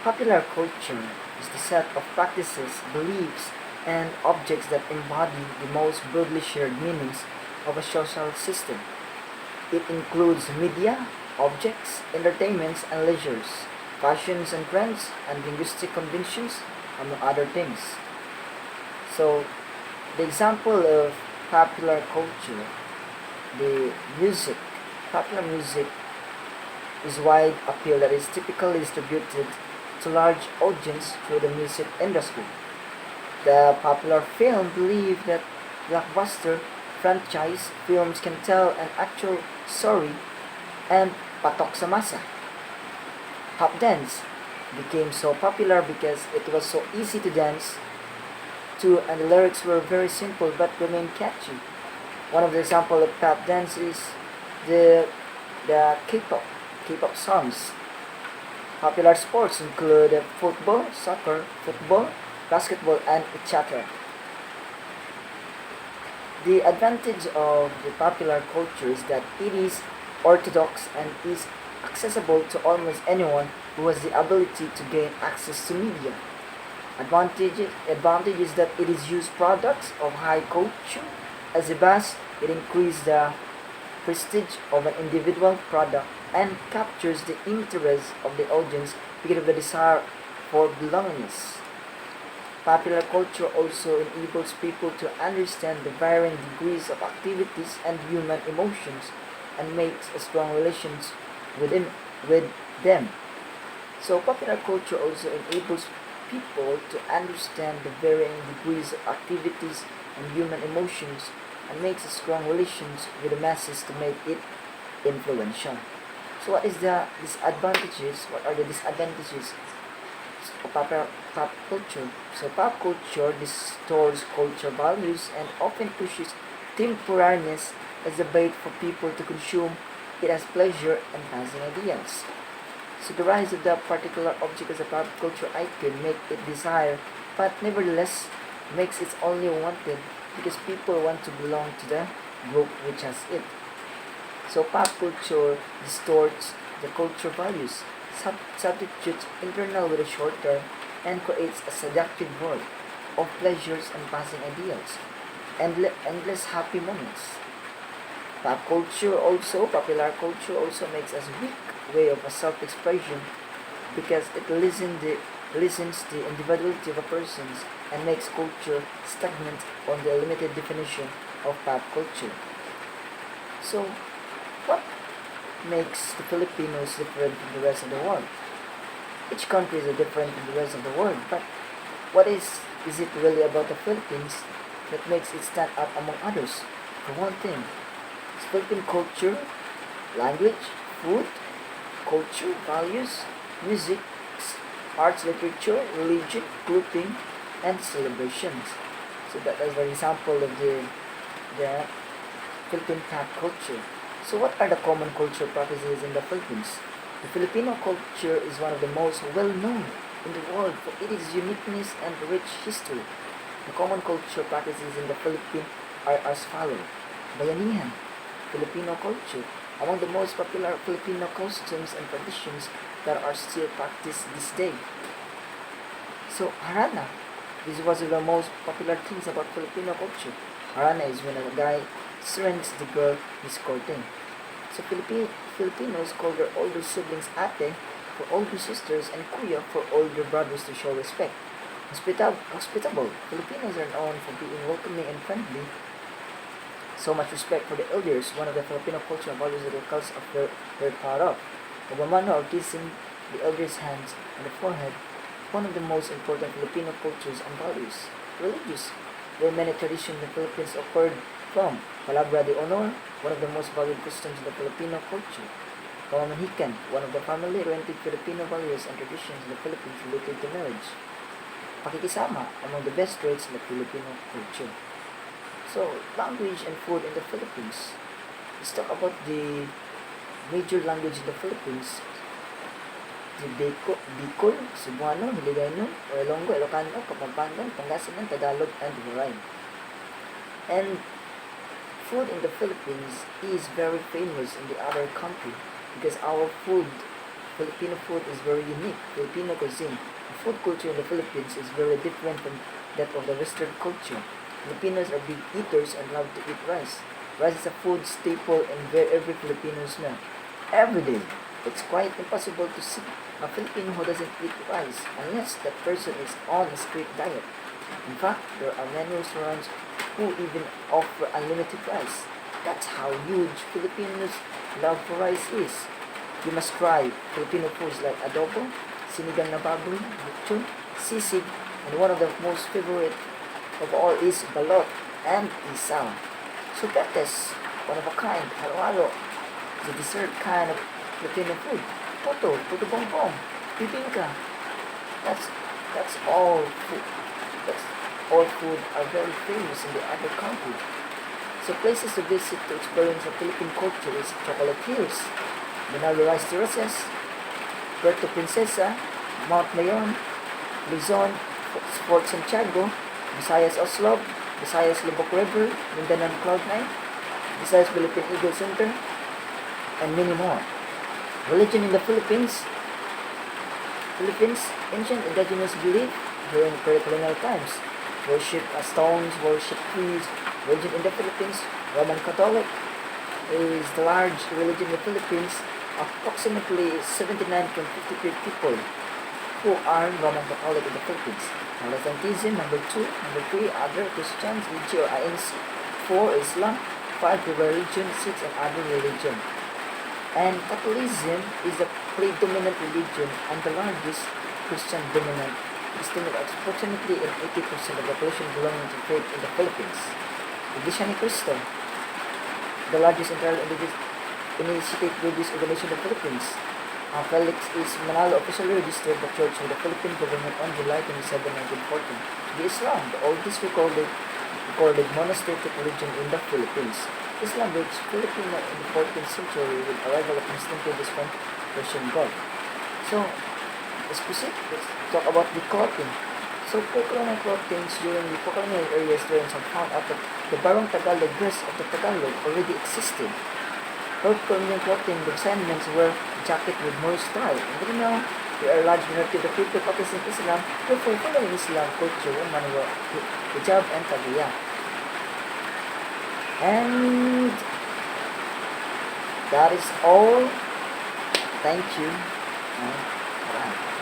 Popular culture is the set of practices, beliefs, and objects that embody the most broadly shared meanings of a social system. It includes media, objects, entertainments, and leisures, fashions and trends, and linguistic conventions, among other things. So, the example of popular culture, the music, popular music is wide appeal that is typically distributed to large audience through the music industry. The popular film believe that blockbuster franchise films can tell an actual story and patok sa masa. Pop dance became so popular because it was so easy to dance to and the lyrics were very simple but remain catchy. One of the example of pop dance is the K-pop songs. Popular sports include football, soccer, football, basketball, and etc. The advantage of the popular culture is that it is orthodox and is accessible to almost anyone who has the ability to gain access to media. Advantage is that it is used products of high culture as a base. It increases the prestige of an individual product and captures the interest of the audience because of the desire for belongingness. Popular culture also enables people to understand the varying degrees of activities and human emotions and makes a strong relations with them. So popular culture also enables people to understand the varying degrees of activities and human emotions and makes a strong relations with the masses to make it influential. So what is the disadvantages? What are the disadvantages of pop culture? So pop culture distorts culture values and often pushes temporariness as a bait for people to consume it as pleasure and passing ideas. So the rise of the particular object as a pop culture icon make it desired, but nevertheless makes it only wanted because people want to belong to the group which has it. So pop culture distorts the culture values, substitutes internal with a short term, and creates a seductive world of pleasures and passing ideals, and endless happy moments. Popular culture also makes us weak way of a self-expression because it listens the individuality of a person and makes culture stagnant on the limited definition of pop culture. So, what makes the Filipinos different from the rest of the world? Each country is different from the rest of the world, but what is it really about the Philippines that makes it stand out among others? For one thing, it's Philippine culture, language, food, culture, values, music, arts, literature, religion, clothing, and celebrations. So that is an example of the Philippine pop culture. So what are the common cultural practices in the Philippines? The Filipino culture is one of the most well-known in the world for its uniqueness and rich history. The common cultural practices in the Philippines are as follows. Bayanihan, Filipino culture. Among the most popular Filipino customs and traditions that are still practiced this day. So, harana. This was one of the most popular things about Filipino culture. Harana is when a guy strengthens the girl he's courting. So, Filipinos call their older siblings ate for older sisters and kuya for older brothers to show respect. Hospitable. Filipinos are known for being welcoming and friendly. So much respect for the elders, one of the Filipino cultural values that locals are very proud of. Pagmamano or kissing the elder's hands on the forehead, one of the most important Filipino cultures and values. Religious, where many traditions in the Philippines occurred from. Palabra de honor, one of the most valued customs in the Filipino culture. Pamamahikan, one of the family-oriented Filipino values and traditions in the Philippines related to marriage. Pakikisama, among the best traits in the Filipino culture. So, language and food in the Philippines. Let's talk about the major language in the Philippines. The Bicol, Cebuano, Hiligaynon, Ilonggo, Ilocano, Kapampangan, Pangasinan, Tagalog, and Waray. And food in the Philippines is very famous in the other country because our food Filipino food is very unique. Filipino cuisine, the food culture in the Philippines is very different from that of the Western culture. Filipinos are big eaters and love to eat rice. Rice is a food staple and every Filipino's know. Every day, it's quite impossible to see a Filipino who doesn't eat rice unless that person is on a strict diet. In fact, there are many restaurants who even offer unlimited rice. That's how huge Filipinos' love for rice is. You must try Filipino foods like adobo, sinigang na baboy, lechon, sisig, and one of the most favorite of all is balot and isaw. So that is one of a kind, halo-halo, the dessert kind of Filipino food. Puto bongbong, bibingka. That's that's all food. That's all food are very famous in the other country. So places to visit to experience the Philippine culture is Chocolate Hills, Manalo Rice Terraces, Puerto Princesa, Mount Mayon, Luzon, Fort Santiago, Visayas Oslo, Visayas Lubbock River, Mindanao Cloud9, Visayas Philippine Eagle Center, and many more. Religion in the Philippines, ancient indigenous belief during pre-colonial times, worship stones, worship trees. Religion in the Philippines, Roman Catholic, is the large religion in the Philippines. Approximately 79.53 people who are Roman Catholic in the Philippines. Protestantism, number 2. Number 3, other Christians, EG or INC. 4, Islam. 5, river religion. 6, and other religion. And Catholicism is the predominant religion and the largest Christian dominant, estimated approximately 80% of the population belonging to faith in the Philippines. Iglesia ni Cristo, the largest entirely initiated religious organization in the Philippines. Felix is Manalo officially registered the church with the Philippine government on July 27, 1914. The Islam, the oldest recorded monastic religion in the Philippines. Islam reached Philippines in the 14th century with arrival of Muslim traders from Persian Gulf. So, let's talk about the clothing. So, pre-colonial clothing during the pre-colonial areas during some found out that the Barong Tagalog dress of the Tagalog already existed. Pre-colonial clothing, the assignments were jacket with more style. And now, there are large minority of the people practicing Islam prefer following Islam culture and manual hijab and tabiya. And that is all. Thank you. And bye.